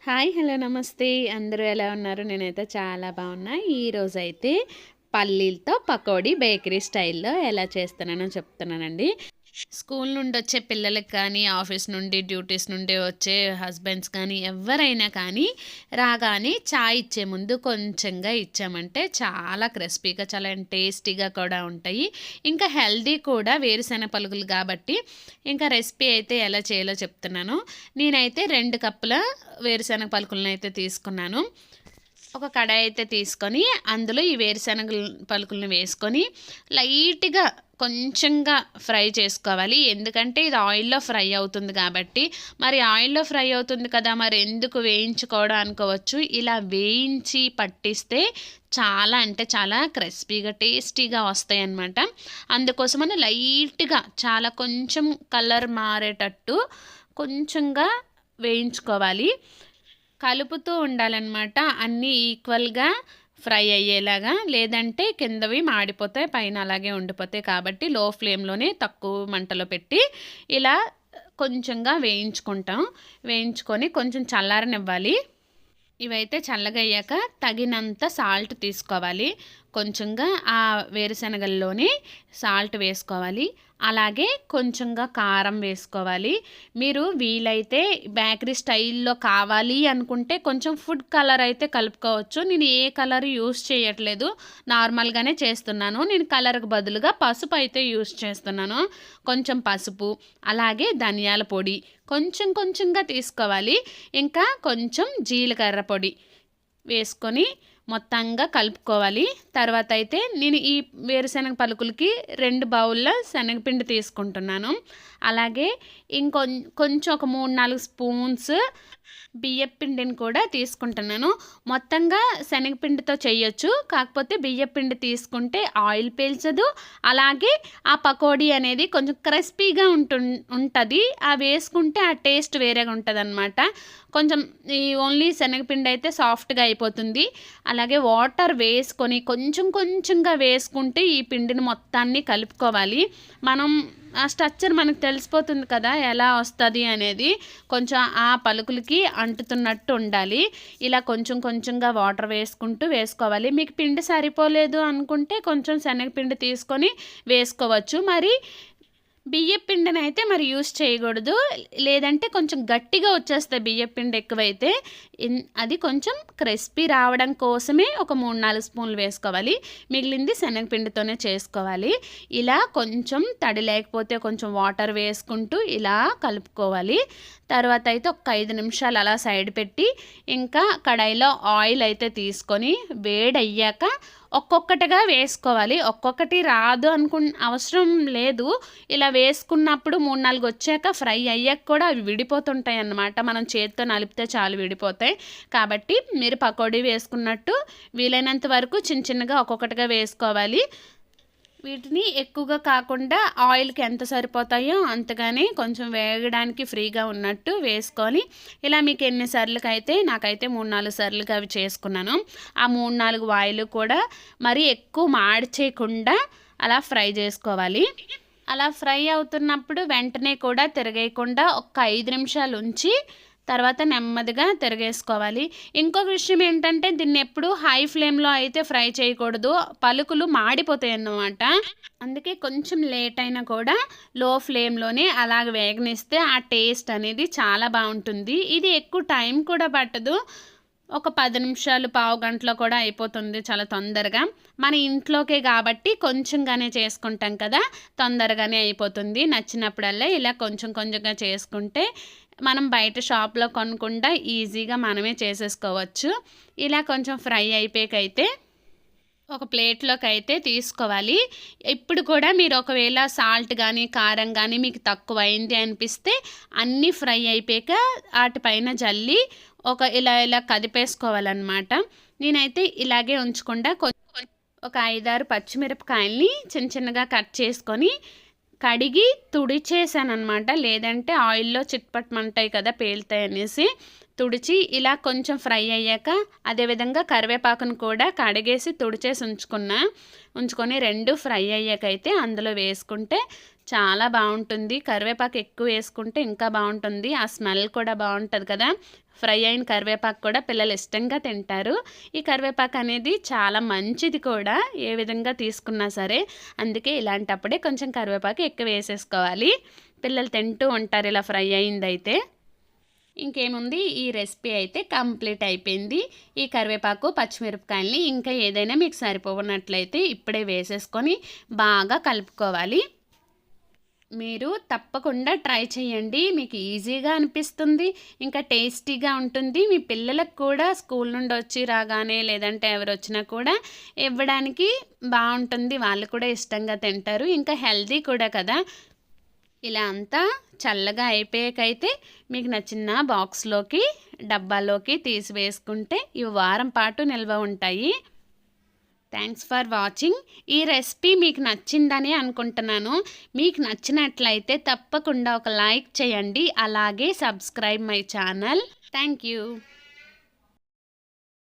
Hi hello నమస్తే అందరూ ఎలా ఉన్నారు? నేనైతే చాలా బాగున్నా. ఈరోజైతే పల్లీలతో పకోడీ బేకరీ స్టైల్లో ఎలా చేస్తున్నానో చెప్తున్నానండి. స్కూల్ నుండి వచ్చే పిల్లలకి కానీ, ఆఫీస్ నుండి డ్యూటీస్ నుండి వచ్చే హస్బెండ్స్ కానీ, ఎవరైనా కానీ రాగానే చాయ్ ఇచ్చే ముందు కొంచెంగా ఇచ్చామంటే చాలా క్రిస్పీగా, చాలా టేస్టీగా కూడా ఉంటాయి. ఇంకా హెల్దీ కూడా, వేరుశెనగ పలుకులు కాబట్టి. ఇంకా రెసిపీ అయితే ఎలా చేయాలో చెప్తున్నాను. నేనైతే 2 కప్పుల వేరుశెనగ పలుకులను అయితే తీసుకున్నాను. ఒక కడాయి అయితే తీసుకొని అందులో ఈ వేరుశెనగ పలుకులను వేసుకొని లైట్గా కొంచెంగా ఫ్రై చేసుకోవాలి. ఎందుకంటే ఇది ఆయిల్లో ఫ్రై అవుతుంది కాబట్టి. మరి ఆయిల్లో ఫ్రై అవుతుంది కదా, మరి ఎందుకు వేయించుకోవడం అనుకోవచ్చు. ఇలా వేయించి పట్టిస్తే చాలా అంటే చాలా క్రిస్పీగా టేస్టీగా వస్తాయి అన్నమాట. అందుకోసమని లైట్గా చాలా కొంచెం కలర్ మారేటట్టు కొంచెంగా వేయించుకోవాలి. కలుపుతూ ఉండాలన్నమాట, అన్నీ ఈక్వల్గా ఫ్రై అయ్యేలాగా. లేదంటే కిందవి మాడిపోతాయి, పైన అలాగే ఉండిపోతాయి. కాబట్టి లో ఫ్లేమ్లోనే తక్కువ మంటలో పెట్టి ఇలా కొంచెంగా వేయించుకొని కొంచెం చల్లారనివ్వాలి. ఇవైతే చల్లగా అయ్యాక తగినంత సాల్ట్ తీసుకోవాలి. కొంచెంగా ఆ వేరుశనగల్లోనే సాల్ట్ వేసుకోవాలి. అలాగే కొంచెంగా కారం వేసుకోవాలి. మీరు వీలైతే బేకరీ స్టైల్లో కావాలి అనుకుంటే కొంచెం ఫుడ్ కలర్ అయితే కలుపుకోవచ్చు. నేను ఏ కలర్ యూస్ చేయట్లేదు, నార్మల్గానే చేస్తున్నాను. నేను కలర్కి బదులుగా పసుపు అయితే యూస్ చేస్తున్నాను. కొంచెం పసుపు, అలాగే ధనియాల పొడి కొంచెంగా తీసుకోవాలి. ఇంకా కొంచెం జీలకర్ర పొడి వేసుకొని మొత్తంగా కలుపుకోవాలి. తర్వాత అయితే నేను ఈ వేరుశెనగ పలుకులకి 2 బౌల్ల శనగపిండి తీసుకుంటున్నాను. అలాగే కొంచెం ఒక 3-4 స్పూన్స్ బియ్యపిండిని కూడా తీసుకుంటున్నాను. మొత్తంగా శనగపిండితో చేయొచ్చు, కాకపోతే బియ్యపిండి తీసుకుంటే ఆయిల్ పీల్చదు. అలాగే ఆ పకోడీ అనేది కొంచెం క్రిస్పీగా ఉంటుంది. ఆ వేసుకుంటే ఆ టేస్ట్ వేరేగా ఉంటుంది అన్నమాట. కొంచెం ఈ ఓన్లీ శనగపిండి అయితే సాఫ్ట్గా అయిపోతుంది. అలాగే వాటర్ వేసుకొని కొంచెంగా వేసుకుంటే ఈ పిండిని మొత్తాన్ని కలుపుకోవాలి. మనం ఆ స్ట్రక్చర్ మనకు తెలిసిపోతుంది కదా ఎలా వస్తుంది అనేది. కొంచెం ఆ పలుకులకి అంటుతున్నట్టు ఉండాలి. ఇలా కొంచెంగా వాటర్ వేసుకోవాలి. మీకు పిండి సరిపోలేదు అనుకుంటే కొంచెం శనగపిండి తీసుకొని వేసుకోవచ్చు. మరి బియ్యపిండిని అయితే మరి యూస్ చేయకూడదు, లేదంటే కొంచెం గట్టిగా వచ్చేస్తాయి బియ్యపిండి ఎక్కువైతే. అది కొంచెం క్రిస్పీ రావడం కోసమే ఒక 3-4 స్పూన్లు వేసుకోవాలి. మిగిలింది శనగపిండితోనే చేసుకోవాలి. ఇలా కొంచెం తడి లేకపోతే కొంచెం వాటర్ వేసుకుంటూ ఇలా కలుపుకోవాలి. తర్వాత అయితే ఒక 5 నిమిషాలు అలా సైడ్ పెట్టి ఇంకా కడాయిలో ఆయిల్ అయితే తీసుకొని వేడయ్యాక ఒక్కొక్కటిగా వేసుకోవాలి. ఒక్కొక్కటి రాదు అవసరం లేదు. ఇలా వేసుకున్నప్పుడు 3-4 వచ్చాక ఫ్రై అయ్యాక కూడా అవి విడిపోతుంటాయి అన్నమాట. మనం చేతితో నలిపితే చాలు విడిపోతాయి. కాబట్టి మీరు పకోడీ వేసుకున్నట్టు వీలైనంత వరకు చిన్నగా ఒక్కొక్కటిగా వేసుకోవాలి. వీటిని ఎక్కువగా కాకుండా ఆయిల్కి ఎంత సరిపోతాయో అంతగానే కొంచెం వేగడానికి ఫ్రీగా ఉన్నట్టు వేసుకొని ఇలా మీకు ఎన్నిసార్లకైతే, నాకైతే 3-4 సార్లుగా అవి చేసుకున్నాను. ఆ 3-4 వాయిలు కూడా మరీ ఎక్కువ మాడిచేయకుండా అలా ఫ్రై చేసుకోవాలి. అలా ఫ్రై అవుతున్నప్పుడు వెంటనే కూడా తిరగేయకుండా ఒక 5 నిమిషాలు ఉంచి తర్వాత నెమ్మదిగా తిరగేసుకోవాలి. ఇంకొక విషయం ఏంటంటే దీన్ని ఎప్పుడు హై ఫ్లేమ్లో అయితే ఫ్రై చేయకూడదు, పలుకులు మాడిపోతాయి అన్నమాట. అందుకే కొంచెం లేట్ అయినా కూడా లో ఫ్లేమ్లోనే అలాగ వేగనిస్తే ఆ టేస్ట్ అనేది చాలా బాగుంటుంది. ఇది ఎక్కువ టైం కూడా పట్టదు, ఒక 10 నిమిషాలు, పావు గంటలో కూడా అయిపోతుంది చాలా తొందరగా. మన ఇంట్లోకే కాబట్టి కొంచెంగానే చేసుకుంటాం కదా, తొందరగానే అయిపోతుంది. నచ్చినప్పుడల్లా ఇలా కొంచెంగా చేసుకుంటే మనం బయట షాప్లో కొనకుండా ఈజీగా మనమే చేసేసుకోవచ్చు. ఇలా కొంచెం ఫ్రై అయిపోయాకైతే ఒక ప్లేట్లోకి అయితే తీసుకోవాలి. ఇప్పుడు కూడా మీరు ఒకవేళ సాల్ట్ కానీ కారం కానీ మీకు తక్కువ అయింది అనిపిస్తే అన్నీ ఫ్రై అయిపోయాక వాటిపైన జల్లి ఇలా కదిపేసుకోవాలన్నమాట. నేనైతే ఇలాగే ఉంచకుండా ఒక 5-6 పచ్చిమిరపకాయల్ని చిన్నగా కట్ చేసుకొని కడిగి తుడిచేసాను అనమాట. లేదంటే ఆయిల్లో చిట్పట్టమంటాయి కదా, పేలుతాయి అనేసి తుడిచి ఇలా కొంచెం ఫ్రై అయ్యాక అదేవిధంగా కరివేపాకును కూడా కడిగేసి తుడిచేసి ఉంచుకొని 2 ఫ్రై అయ్యాకైతే అందులో వేసుకుంటే చాలా బాగుంటుంది. కరివేపాకు ఎక్కువ వేసుకుంటే ఇంకా బాగుంటుంది. ఆ స్మెల్ కూడా బాగుంటుంది కదా. ఫ్రై అయిన కరివేపాకు కూడా పిల్లలు ఇష్టంగా తింటారు. ఈ కరివేపాకు అనేది చాలా మంచిది కూడా, ఏ విధంగా తీసుకున్నా సరే. అందుకే ఇలాంటప్పుడే కొంచెం కరివేపాకు ఎక్కువ వేసేసుకోవాలి. పిల్లలు తింటూ ఉంటారు ఇలా ఫ్రై అయిందైతే. ఇంకేముంది, ఈ రెసిపీ అయితే కంప్లీట్ అయిపోయింది. ఈ కరివేపాకు పచ్చిమిరపకాయల్ని ఇంకా ఏదైనా మీకు సరిపోనట్లయితే ఇప్పుడే వేసేసుకొని బాగా కలుపుకోవాలి. మీరు తప్పకుండా ట్రై చేయండి. మీకు ఈజీగా అనిపిస్తుంది, ఇంకా టేస్టీగా ఉంటుంది. మీ పిల్లలకు కూడా స్కూల్ నుండి వచ్చి రాగానే లేదంటే ఎవరు వచ్చినా కూడా ఇవ్వడానికి బాగుంటుంది. వాళ్ళు కూడా ఇష్టంగా తింటారు, ఇంకా హెల్తీ కూడా కదా. ఇలా అంతా చల్లగా అయిపోయాకైతే మీకు నచ్చిన బాక్స్లోకి డబ్బాలోకి తీసి వేసుకుంటే ఇవి వారం పాటు నిల్వ ఉంటాయి. Thanks for watching. ఈ రెసిపీ మీకు నచ్చిందని అనుకుంటున్నాను. మీకు నచ్చినట్లయితే తప్పకుండా ఒక లైక్ చేయండి, అలాగే subscribe my channel. Thank you.